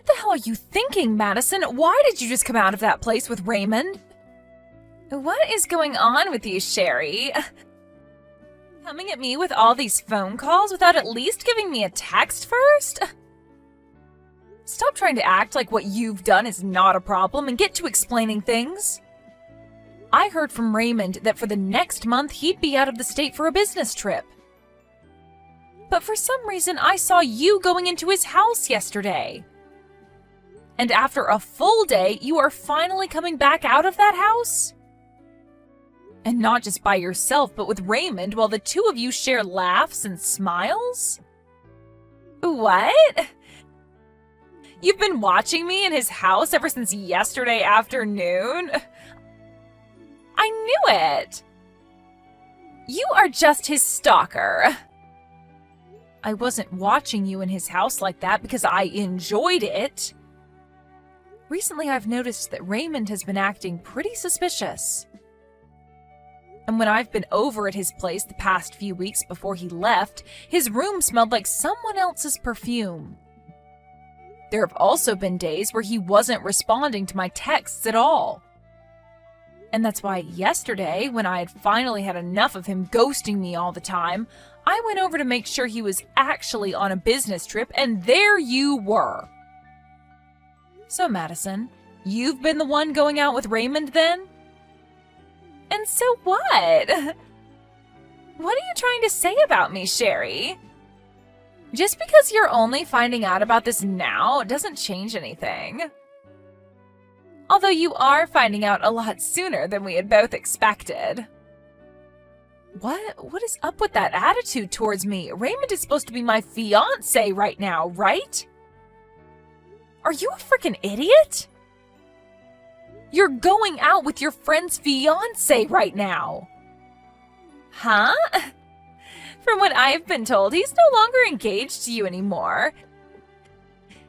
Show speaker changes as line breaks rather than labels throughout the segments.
What the hell are you thinking, Madison? Why did you just come out of that place with Raymond? What is going on with you, Sherry? Coming at me with all these phone calls without at least giving me a text first? Stop trying to act like what you've done is not a problem and get to explaining things. I heard from Raymond that for the next month he'd be out of the state for a business trip. But for some reason I saw you going into his house yesterday. And after a full day, you are finally coming back out of that house? And not just by yourself, but with Raymond while the two of you share laughs and smiles? What? You've been watching me in his house ever since yesterday afternoon? I knew it! You are just his stalker. I wasn't watching you in his house like that because I enjoyed it. Recently, I've noticed that Raymond has been acting pretty suspicious. And when I've been over at his place the past few weeks before he left, his room smelled like someone else's perfume. There have also been days where he wasn't responding to my texts at all. And that's why yesterday, when I had finally had enough of him ghosting me all the time, I went over to make sure he was actually on a business trip, and there you were. So, Madison, you've been the one going out with Raymond then? And so what? What are you trying to say about me, Sherry? Just because you're only finding out about this now doesn't change anything. Although you are finding out a lot sooner than we had both expected. What is up with that attitude towards me? Raymond is supposed to be my fiancé right now, right? Are you a freaking idiot? You're going out with your friend's fiancé right now. Huh? From what I've been told, he's no longer engaged to you anymore.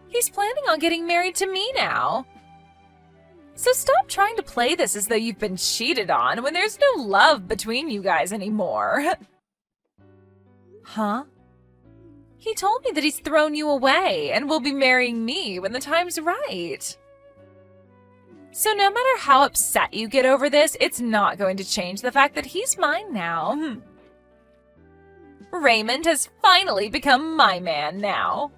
He's planning on getting married to me now. So stop trying to play this as though you've been cheated on when there's no love between you guys anymore. Huh? He told me that he's thrown you away and will be marrying me when the time's right. So no matter how upset you get over this, it's not going to change the fact that he's mine now. Raymond has finally become my man now.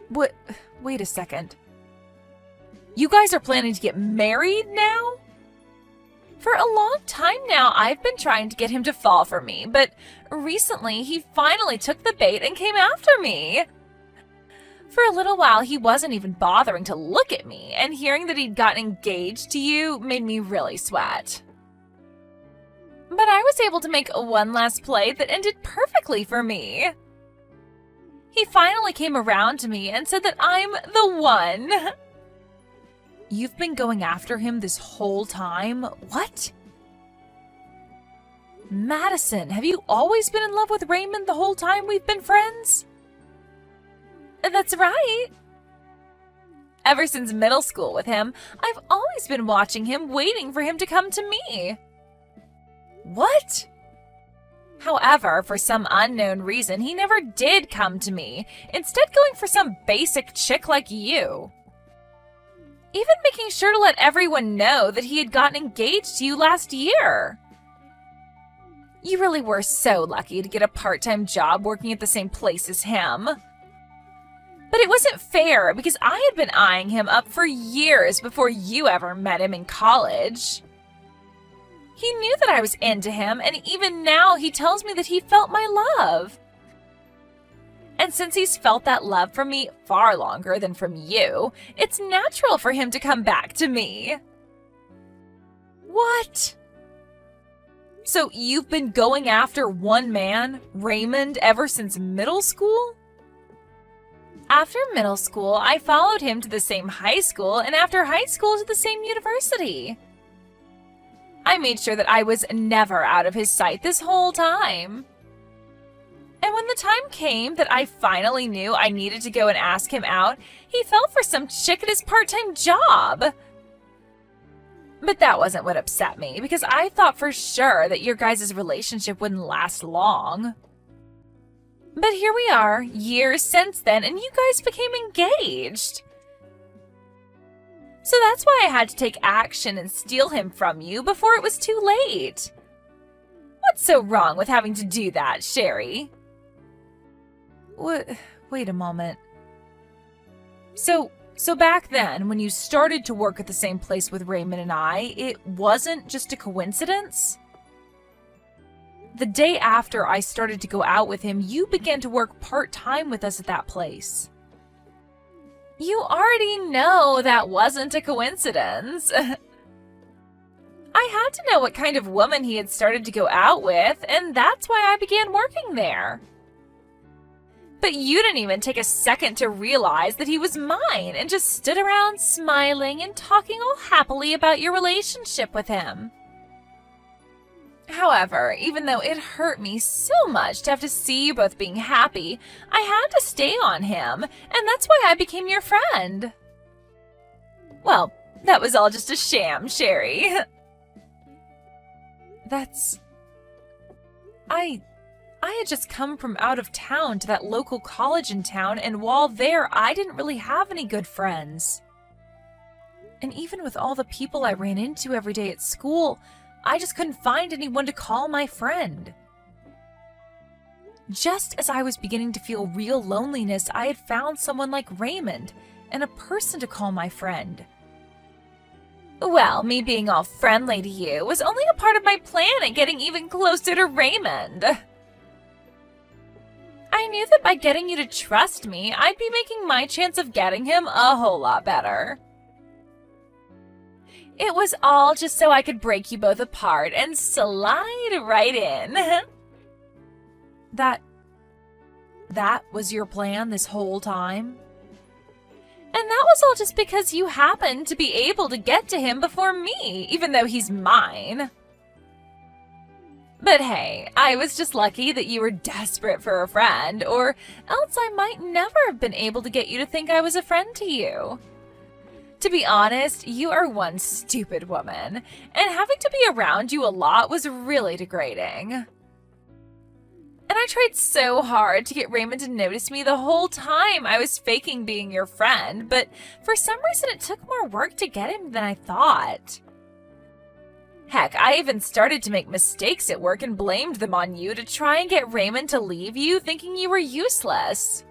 What? Wait a second. You guys are planning to get married now? For a long time now, I've been trying to get him to fall for me, but recently he finally took the bait and came after me. For a little while, he wasn't even bothering to look at me, and hearing that he'd gotten engaged to you made me really sweat. But I was able to make one last play that ended perfectly for me. He finally came around to me and said that I'm the one. You've been going after him this whole time? What? Madison, have you always been in love with Raymond the whole time we've been friends? That's right. Ever since middle school with him, I've always been watching him, waiting for him to come to me. What? However, for some unknown reason, he never did come to me, instead going for some basic chick like you. Even making sure to let everyone know that he had gotten engaged to you last year. You really were so lucky to get a part-time job working at the same place as him. But it wasn't fair because I had been eyeing him up for years before you ever met him in college. He knew that I was into him, and even now he tells me that he felt my love. And since he's felt that love from me far longer than from you, it's natural for him to come back to me. What? So you've been going after one man, Raymond, ever since middle school? After middle school, I followed him to the same high school, and after high school to the same university. I made sure that I was never out of his sight this whole time. And when the time came that I finally knew I needed to go and ask him out, he fell for some chick at his part-time job. But that wasn't what upset me, because I thought for sure that your guys' relationship wouldn't last long. But here we are, years since then, and you guys became engaged. So that's why I had to take action and steal him from you before it was too late. What's so wrong with having to do that, Sherry? Wait a moment. So back then, when you started to work at the same place with Raymond and I, it wasn't just a coincidence? The day after I started to go out with him, you began to work part-time with us at that place. You already know that wasn't a coincidence. I had to know what kind of woman he had started to go out with, and that's why I began working there. But you didn't even take a second to realize that he was mine and just stood around smiling and talking all happily about your relationship with him. However, even though it hurt me so much to have to see you both being happy, I had to stay on him, and that's why I became your friend. Well, that was all just a sham, Sherry. I had just come from out of town to that local college in town, and while there, I didn't really have any good friends. And even with all the people I ran into every day at school, I just couldn't find anyone to call my friend. Just as I was beginning to feel real loneliness, I had found someone like Raymond and a person to call my friend. Well, me being all friendly to you was only a part of my plan at getting even closer to Raymond. I knew that by getting you to trust me, I'd be making my chance of getting him a whole lot better. It was all just so I could break you both apart and slide right in. That was your plan this whole time? And that was all just because you happened to be able to get to him before me, even though he's mine. But hey, I was just lucky that you were desperate for a friend, or else I might never have been able to get you to think I was a friend to you. To be honest, you are one stupid woman, and having to be around you a lot was really degrading. And I tried so hard to get Raymond to notice me the whole time I was faking being your friend, but for some reason it took more work to get him than I thought. Heck, I even started to make mistakes at work and blamed them on you to try and get Raymond to leave you, thinking you were useless.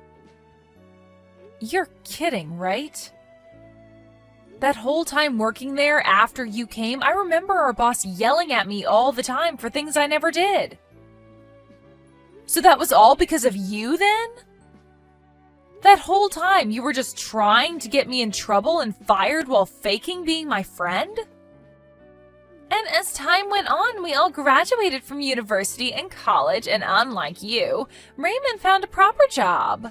You're kidding, right? That whole time working there after you came, I remember our boss yelling at me all the time for things I never did. So that was all because of you then? That whole time you were just trying to get me in trouble and fired while faking being my friend? And as time went on, we all graduated from university and college, and unlike you, Raymond found a proper job.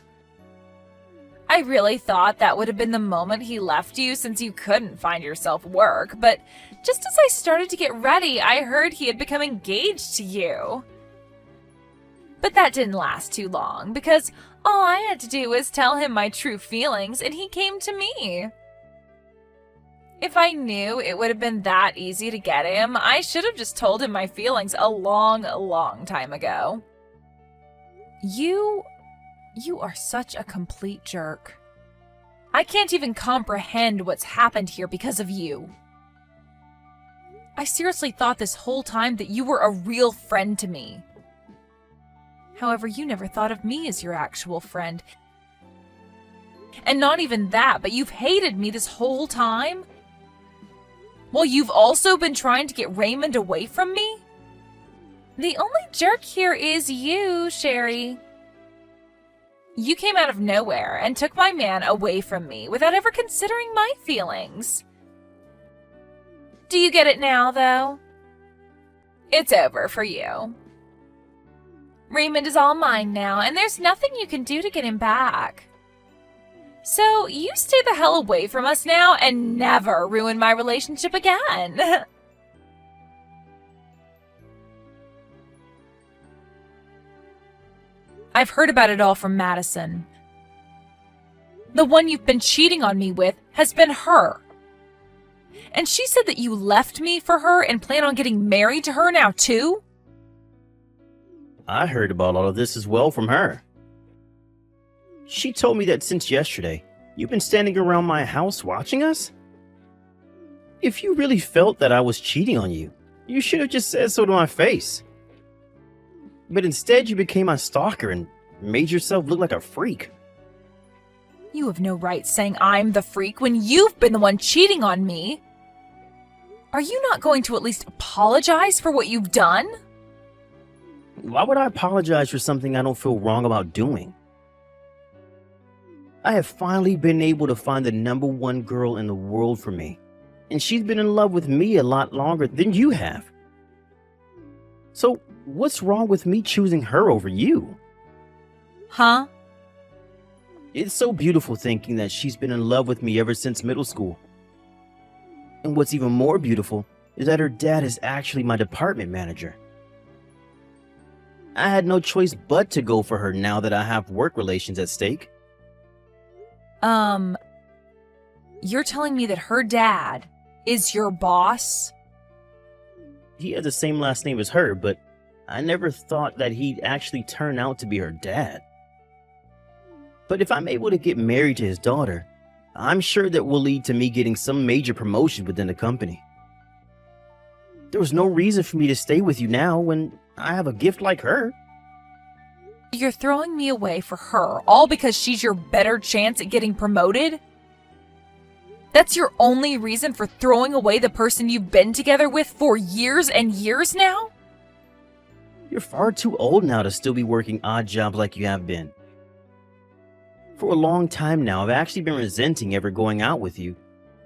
I really thought that would have been the moment he left you since you couldn't find yourself work, but just as I started to get ready, I heard he had become engaged to you. But that didn't last too long, because all I had to do was tell him my true feelings, and he came to me. If I knew it would have been that easy to get him, I should have just told him my feelings a long, long time ago. You are such a complete jerk. I can't even comprehend what's happened here because of you. I seriously thought this whole time that you were a real friend to me. However, you never thought of me as your actual friend. And not even that, but you've hated me this whole time? Well, you've also been trying to get Raymond away from me? The only jerk here is you, Sherry. You came out of nowhere and took my man away from me without ever considering my feelings. Do you get it now, though? It's over for you. Raymond is all mine now, and there's nothing you can do to get him back. So you stay the hell away from us now and never ruin my relationship again. I've heard about it all from Madison. The one you've been cheating on me with has been her. And she said that you left me for her and plan on getting married to her now too?
I heard about all of this as well from her. She told me that since yesterday, you've been standing around my house watching us? If you really felt that I was cheating on you, you should have just said so to my face. But instead, you became my stalker and made yourself look like a freak.
You have no right saying I'm the freak when you've been the one cheating on me. Are you not going to at least apologize for what you've done?
Why would I apologize for something I don't feel wrong about doing? I have finally been able to find the #1 girl in the world for me, and she's been in love with me a lot longer than you have. So, what's wrong with me choosing her over you?
Huh?
It's so beautiful thinking that she's been in love with me ever since middle school. And what's even more beautiful is that her dad is actually my department manager. I had no choice but to go for her now that I have work relations at stake.
You're telling me that her dad is your boss?
He has the same last name as her, but I never thought that he'd actually turn out to be her dad. But if I'm able to get married to his daughter, I'm sure that will lead to me getting some major promotion within the company. There was no reason for me to stay with you now when I have a gift like her.
You're throwing me away for her, all because she's your better chance at getting promoted? That's your only reason for throwing away the person you've been together with for years and years now?
You're far too old now to still be working odd jobs like you have been. For a long time now, I've actually been resenting ever going out with you,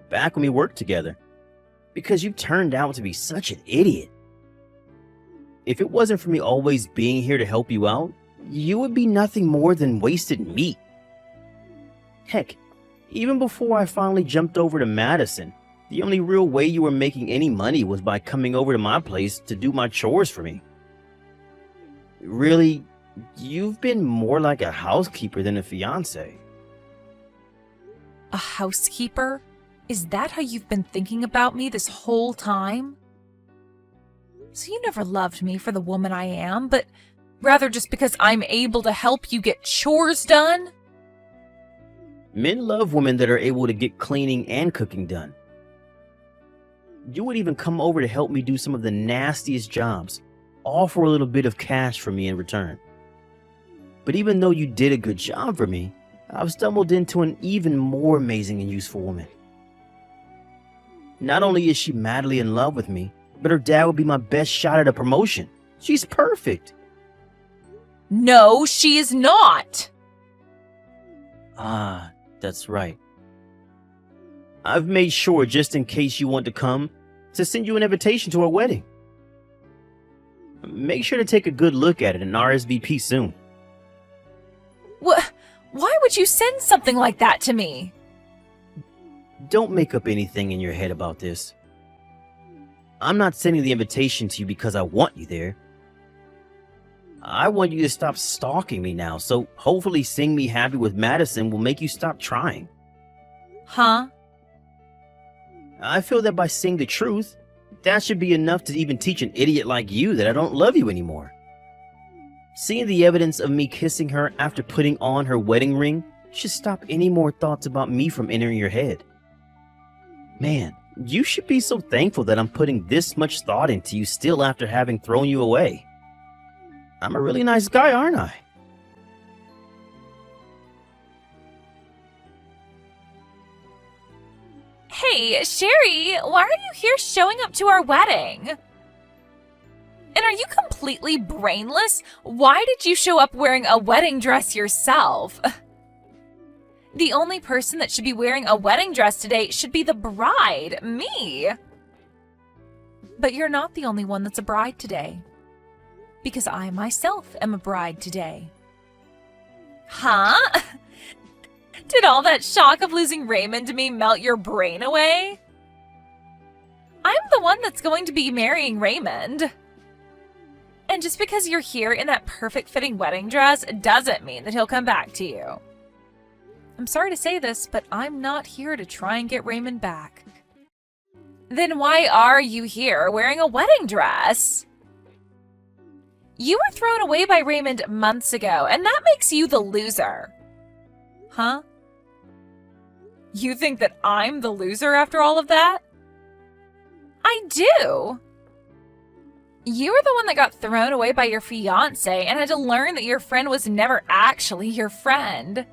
back when we worked together, because you've turned out to be such an idiot. If it wasn't for me always being here to help you out, you would be nothing more than wasted meat. Heck, even before I finally jumped over to Madison, the only real way you were making any money was by coming over to my place to do my chores for me. Really, you've been more like a housekeeper than a fiance.
A housekeeper? Is that how you've been thinking about me this whole time? So you never loved me for the woman I am, but rather just because I'm able to help you get chores done?
Men love women that are able to get cleaning and cooking done. You would even come over to help me do some of the nastiest jobs, all for a little bit of cash from me in return. But even though you did a good job for me, I've stumbled into an even more amazing and useful woman. Not only is she madly in love with me, but her dad will be my best shot at a promotion. She's perfect.
No, she is not.
Ah, that's right. I've made sure, just in case you want to come, to send you an invitation to our wedding. Make sure to take a good look at it and RSVP soon.
Why would you send something like that to me?
Don't make up anything in your head about this. I'm not sending the invitation to you because I want you there. I want you to stop stalking me now, so hopefully seeing me happy with Madison will make you stop trying.
Huh?
I feel that by saying the truth, that should be enough to even teach an idiot like you that I don't love you anymore. Seeing the evidence of me kissing her after putting on her wedding ring should stop any more thoughts about me from entering your head. Man, you should be so thankful that I'm putting this much thought into you still after having thrown you away. I'm a really nice guy, aren't I?
Hey, Sherry, why are you here showing up to our wedding? And are you completely brainless? Why did you show up wearing a wedding dress yourself? The only person that should be wearing a wedding dress today should be the bride, me. But you're not the only one that's a bride today. Because I myself am a bride today. Huh? Did all that shock of losing Raymond to me melt your brain away? I'm the one that's going to be marrying Raymond. And just because you're here in that perfect fitting wedding dress doesn't mean that he'll come back to you. I'm sorry to say this, but I'm not here to try and get Raymond back. Then why are you here wearing a wedding dress? You were thrown away by Raymond months ago, and that makes you the loser. Huh? You think that I'm the loser after all of that? I do. You were the one that got thrown away by your fiancé and had to learn that your friend was never actually your friend.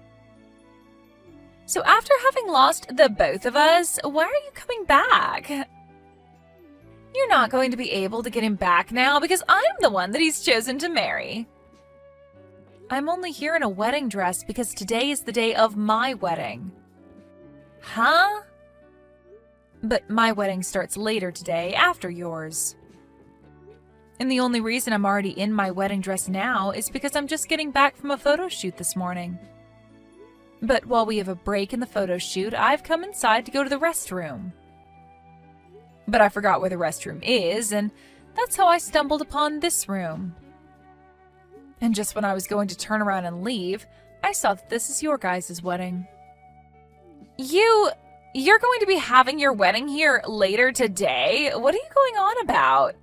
So after having lost the both of us, why are you coming back? You're not going to be able to get him back now because I'm the one that he's chosen to marry. I'm only here in a wedding dress because today is the day of my wedding. Huh? But my wedding starts later today, after yours. And the only reason I'm already in my wedding dress now is because I'm just getting back from a photo shoot this morning. But while we have a break in the photo shoot, I've come inside to go to the restroom. But I forgot where the restroom is, and that's how I stumbled upon this room. And just when I was going to turn around and leave, I saw that this is your guys' wedding. You're going to be having your wedding here later today? What are you going on about?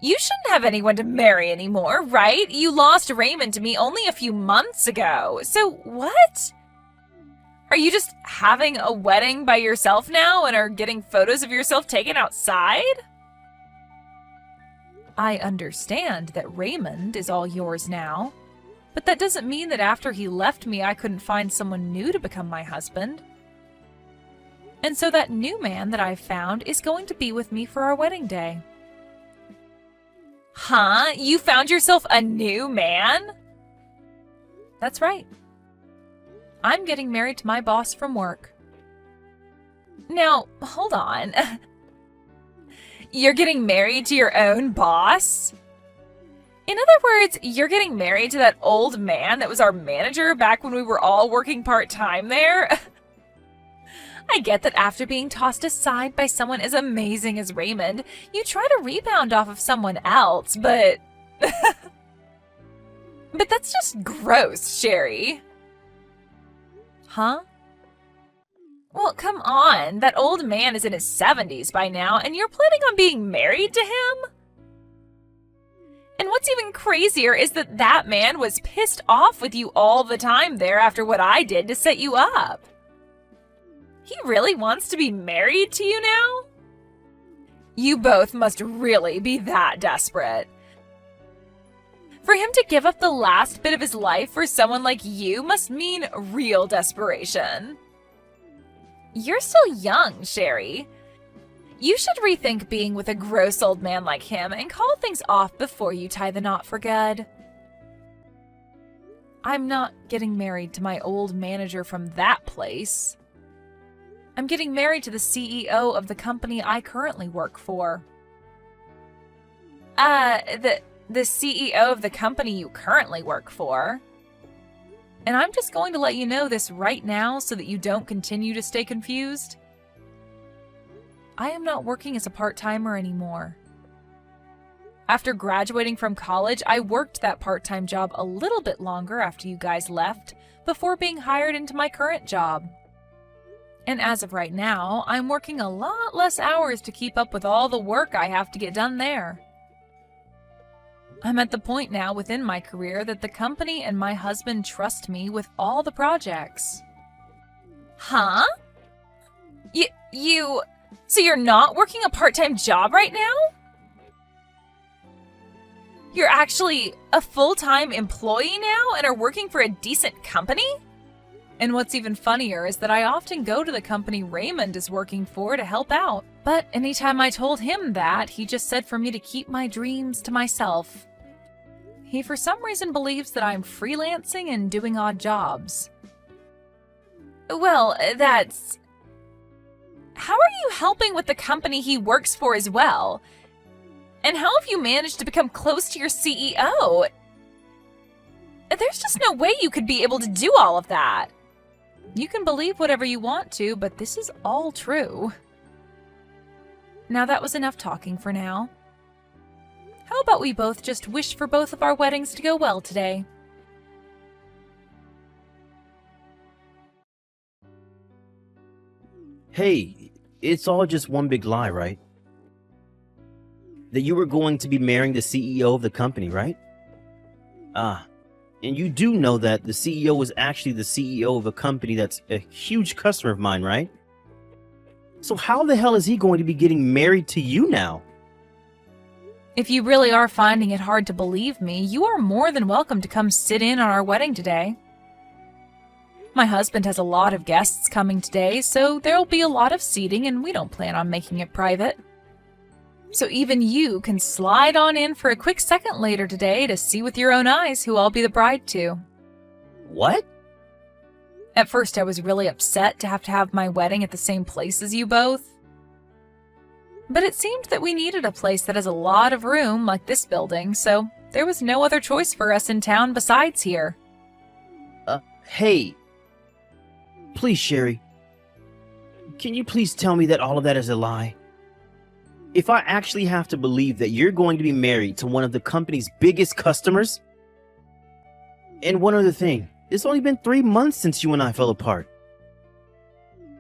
You shouldn't have anyone to marry anymore, right? You lost Raymond to me only a few months ago. So what? Are you just having a wedding by yourself now and are getting photos of yourself taken outside? I understand that Raymond is all yours now, but that doesn't mean that after he left me, I couldn't find someone new to become my husband. And so that new man that I've found is going to be with me for our wedding day. Huh? You found yourself a new man? That's right. I'm getting married to my boss from work. Now, hold on. You're getting married to your own boss? In other words, you're getting married to that old man that was our manager back when we were all working part-time there? I get that after being tossed aside by someone as amazing as Raymond, you try to rebound off of someone else, but... But that's just gross, Sherry. Huh? Well, come on. That old man is in his 70s by now, and you're planning on being married to him? And what's even crazier is that that man was pissed off with you all the time there after what I did to set you up. He really wants to be married to you now? You both must really be that desperate. For him to give up the last bit of his life for someone like you must mean real desperation. You're still young, Sherry. You should rethink being with a gross old man like him and call things off before you tie the knot for good. I'm not getting married to my old manager from that place. I'm getting married to the CEO of the company I currently work for. The CEO of the company you currently work for. And I'm just going to let you know this right now so that you don't continue to stay confused. I am not working as a part-timer anymore. After graduating from college, I worked that part-time job a little bit longer after you guys left, before being hired into my current job. And as of right now, I'm working a lot less hours to keep up with all the work I have to get done there. I'm at the point now within my career that the company and my husband trust me with all the projects. Huh? So you're not working a part-time job right now? You're actually a full-time employee now and are working for a decent company? And what's even funnier is that I often go to the company Raymond is working for to help out. But anytime I told him that, he just said for me to keep my dreams to myself. He for some reason believes that I'm freelancing and doing odd jobs. Well, that's... How are you helping with the company he works for as well? And how have you managed to become close to your CEO? There's just no way you could be able to do all of that. You can believe whatever you want to, but this is all true. Now that was enough talking for now. How about we both just wish for both of our weddings to go well today?
Hey, it's all just one big lie, right? That you were going to be marrying the CEO of the company, right? And you do know that the CEO was actually the CEO of a company that's a huge customer of mine, right? So how the hell is he going to be getting married to you now?
If you really are finding it hard to believe me, you are more than welcome to come sit in on our wedding today. My husband has a lot of guests coming today, so there'll be a lot of seating and we don't plan on making it private. So even you can slide on in for a quick second later today to see with your own eyes who I'll be the bride to.
What?
At first I was really upset to have my wedding at the same place as you both. But it seemed that we needed a place that has a lot of room like this building, so there was no other choice for us in town besides here.
Hey. Please, Sherry. Can you please tell me that all of that is a lie? If I actually have to believe that you're going to be married to one of the company's biggest customers? And one other thing, it's only been 3 months since you and I fell apart.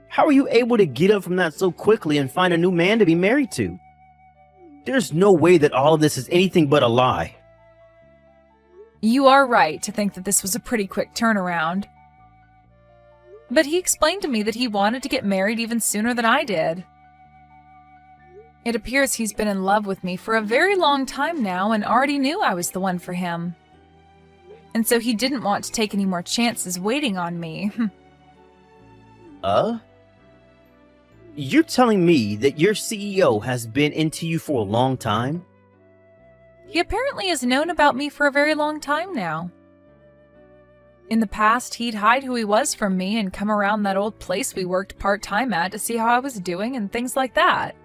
How are you able to get up from that so quickly and find a new man to be married to? There's no way that all of this is anything but a lie.
You are right to think that this was a pretty quick turnaround. But he explained to me that he wanted to get married even sooner than I did. It appears he's been in love with me for a very long time now and already knew I was the one for him. And so he didn't want to take any more chances waiting on me.
You're telling me that your CEO has been into you for a long time?
He apparently has known about me for a very long time now. In the past, he'd hide who he was from me and come around that old place we worked part-time at to see how I was doing and things like that.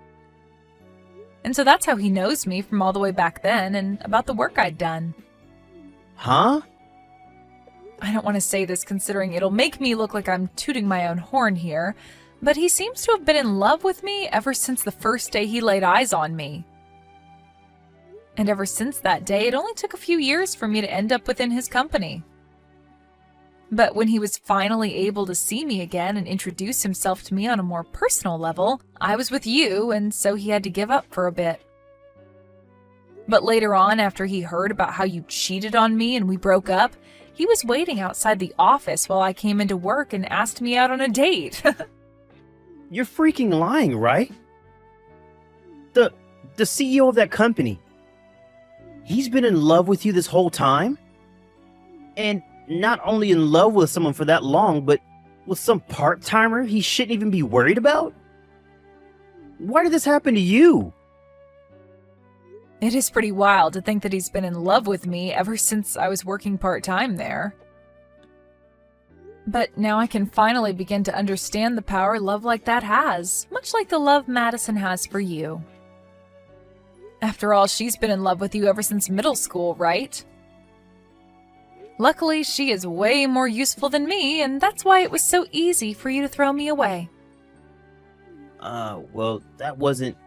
And so that's how he knows me from all the way back then and about the work I'd done.
Huh?
I don't want to say this considering it'll make me look like I'm tooting my own horn here, but he seems to have been in love with me ever since the first day he laid eyes on me. And ever since that day, it only took a few years for me to end up within his company. But when he was finally able to see me again and introduce himself to me on a more personal level, I was with you, and so he had to give up for a bit. But later on, after he heard about how you cheated on me and we broke up, he was waiting outside the office while I came into work and asked me out on a date.
You're freaking lying, right? The CEO of that company, he's been in love with you this whole time? And not only in love with someone for that long, but with some part-timer he shouldn't even be worried about? Why did this happen to you?
It is pretty wild to think that he's been in love with me ever since I was working part-time there. But now I can finally begin to understand the power love like that has, much like the love Madison has for you. After all, she's been in love with you ever since middle school, right? Luckily, she is way more useful than me, and that's why it was so easy for you to throw me away.
Well, that wasn't...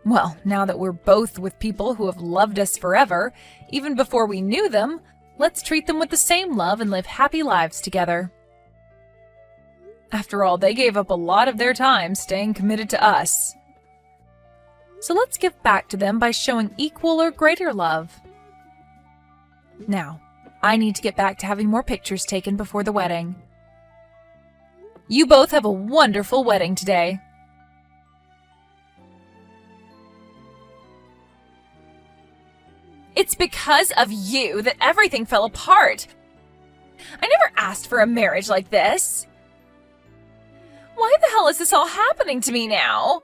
Well, now that we're both with people who have loved us forever, even before we knew them, let's treat them with the same love and live happy lives together. After all, they gave up a lot of their time staying committed to us. So let's give back to them by showing equal or greater love. Now, I need to get back to having more pictures taken before the wedding. You both have a wonderful wedding today. It's because of you that everything fell apart. I never asked for a marriage like this. Why the hell is this all happening to me now?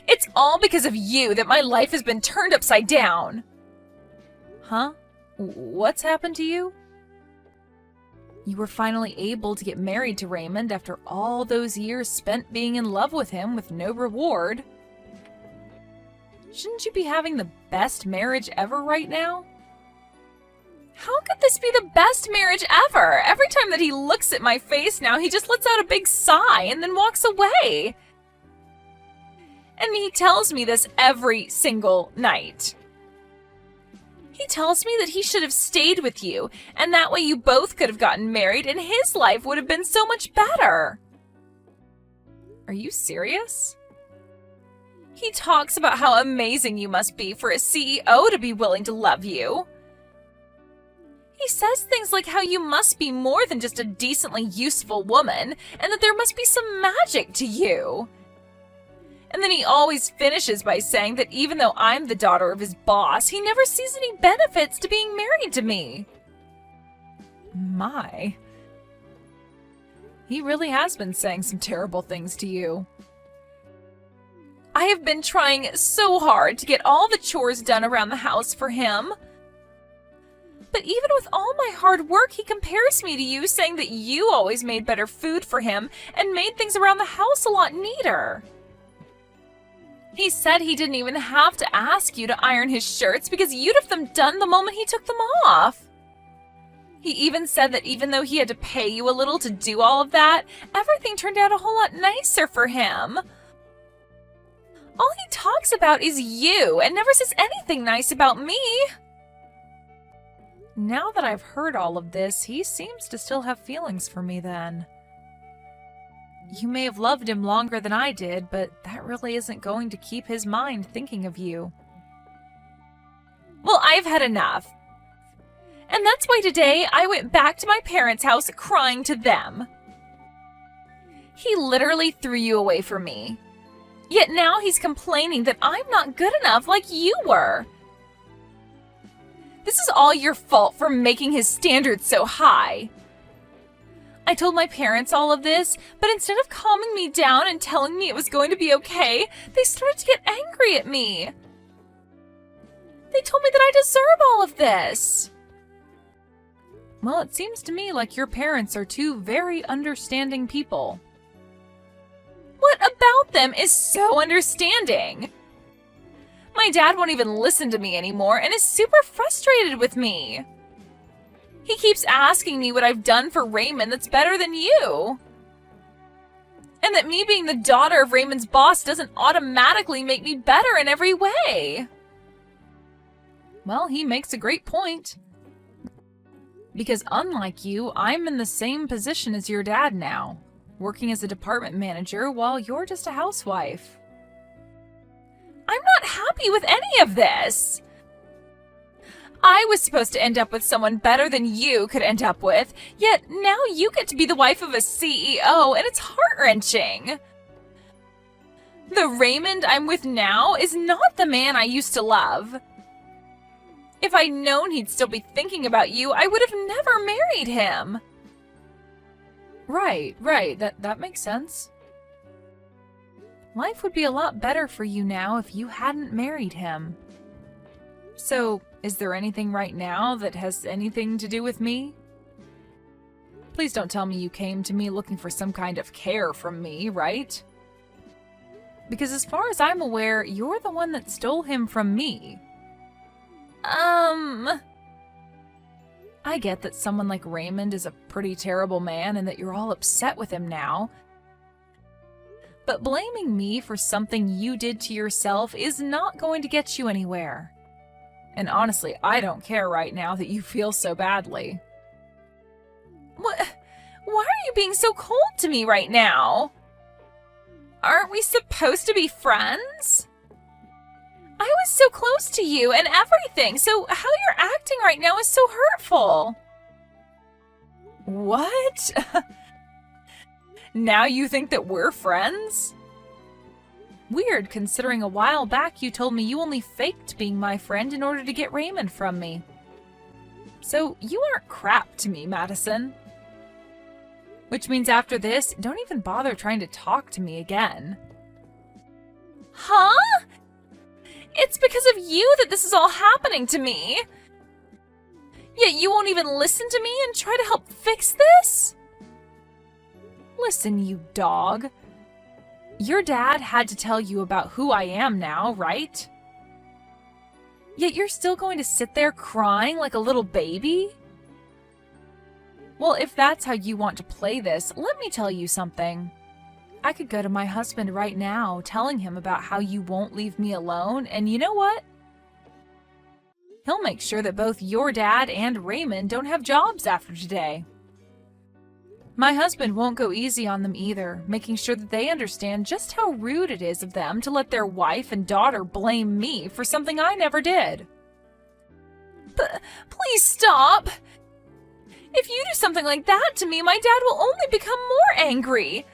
It's all because of you that my life has been turned upside down. Huh? What's happened to you? You were finally able to get married to Raymond after all those years spent being in love with him with no reward. Shouldn't you be having the best marriage ever right now? How could this be the best marriage ever? Every time that he looks at my face now, he just lets out a big sigh and then walks away. And he tells me this every single night. He tells me that he should have stayed with you, and that way you both could have gotten married and his life would have been so much better. Are you serious? He talks about how amazing you must be for a CEO to be willing to love you. He says things like how you must be more than just a decently useful woman, and that there must be some magic to you. And then he always finishes by saying that even though I'm the daughter of his boss, he never sees any benefits to being married to me. My. He really has been saying some terrible things to you. I have been trying so hard to get all the chores done around the house for him. But even with all my hard work, he compares me to you, saying that you always made better food for him and made things around the house a lot neater. He said he didn't even have to ask you to iron his shirts because you'd have them done the moment he took them off. He even said that even though he had to pay you a little to do all of that, everything turned out a whole lot nicer for him. All he talks about is you and never says anything nice about me. Now that I've heard all of this, he seems to still have feelings for me then. You may have loved him longer than I did, but that really isn't going to keep his mind thinking of you. Well, I've had enough. And that's why today I went back to my parents' house crying to them. He literally threw you away from me. Yet now he's complaining that I'm not good enough like you were. This is all your fault for making his standards so high. I told my parents all of this, but instead of calming me down and telling me it was going to be okay, they started to get angry at me. They told me that I deserve all of this. Well, it seems to me like your parents are two very understanding people. What about them is so understanding? My dad won't even listen to me anymore and is super frustrated with me. He keeps asking me what I've done for Raymond that's better than you. And that me being the daughter of Raymond's boss doesn't automatically make me better in every way. Well, he makes a great point. Because unlike you, I'm in the same position as your dad now, working as a department manager while you're just a housewife. I'm not happy with any of this. I was supposed to end up with someone better than you could end up with, yet now you get to be the wife of a CEO, and it's heart-wrenching. The Raymond I'm with now is not the man I used to love. If I'd known he'd still be thinking about you, I would have never married him. Right, that makes sense. Life would be a lot better for you now if you hadn't married him. So, is there anything right now that has anything to do with me? Please don't tell me you came to me looking for some kind of care from me, right? Because as far as I'm aware, you're the one that stole him from me. I get that someone like Raymond is a pretty terrible man and that you're all upset with him now. But blaming me for something you did to yourself is not going to get you anywhere. And honestly, I don't care right now that you feel so badly. What? Why are you being so cold to me right now? Aren't we supposed to be friends? I was so close to you and everything, so how you're acting right now is so hurtful. What? Now you think that we're friends? Weird, considering a while back you told me you only faked being my friend in order to get Raymond from me. So you aren't crap to me, Madison. Which means after this, don't even bother trying to talk to me again. Huh? It's because of you that this is all happening to me. Yet you won't even listen to me and try to help fix this? Listen, you dog. Your dad had to tell you about who I am now, right? Yet you're still going to sit there crying like a little baby? Well, if that's how you want to play this, let me tell you something. I could go to my husband right now, telling him about how you won't leave me alone, and you know what? He'll make sure that both your dad and Raymond don't have jobs after today. My husband won't go easy on them either, making sure that they understand just how rude it is of them to let their wife and daughter blame me for something I never did. Please stop! If you do something like that to me, my dad will only become more angry.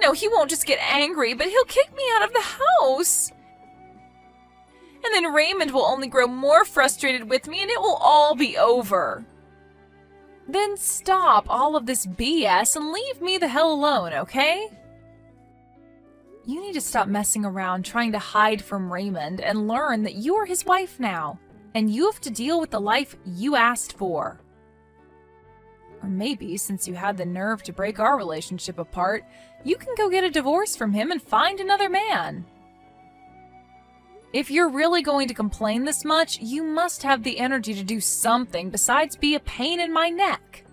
No, he won't just get angry, but he'll kick me out of the house. And then Raymond will only grow more frustrated with me and it will all be over. Then stop all of this BS and leave me the hell alone, okay? You need to stop messing around trying to hide from Raymond and learn that you are his wife now, and you have to deal with the life you asked for. Or maybe, since you had the nerve to break our relationship apart, you can go get a divorce from him and find another man. If you're really going to complain this much, you must have the energy to do something besides be a pain in my neck.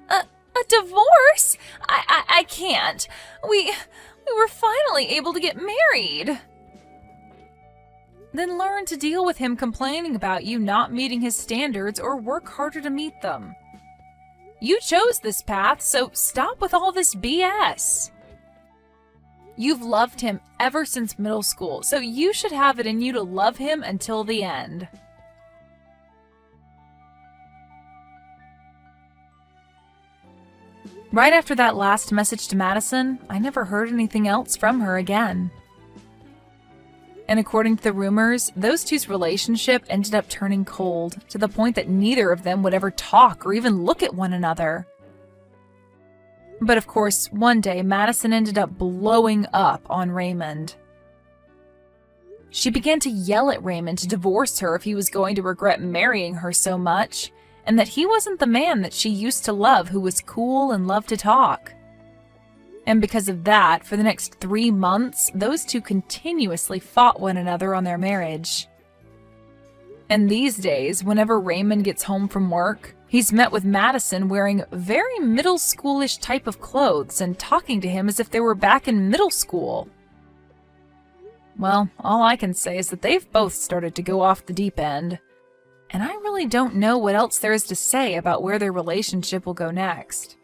A divorce? I can't. We were finally able to get married. Then learn to deal with him complaining about you not meeting his standards or work harder to meet them. You chose this path, so stop with all this BS. You've loved him ever since middle school, so you should have it in you to love him until the end. Right after that last message to Madison, I never heard anything else from her again. And according to the rumors, those two's relationship ended up turning cold, to the point that neither of them would ever talk or even look at one another. But of course, one day Madison ended up blowing up on Raymond. She began to yell at Raymond to divorce her if he was going to regret marrying her so much, and that he wasn't the man that she used to love who was cool and loved to talk. And because of that, for the next 3 months, those two continuously fought one another on their marriage. And these days, whenever Raymond gets home from work, he's met with Madison wearing very middle schoolish type of clothes and talking to him as if they were back in middle school. Well, all I can say is that they've both started to go off the deep end. And I really don't know what else there is to say about where their relationship will go next.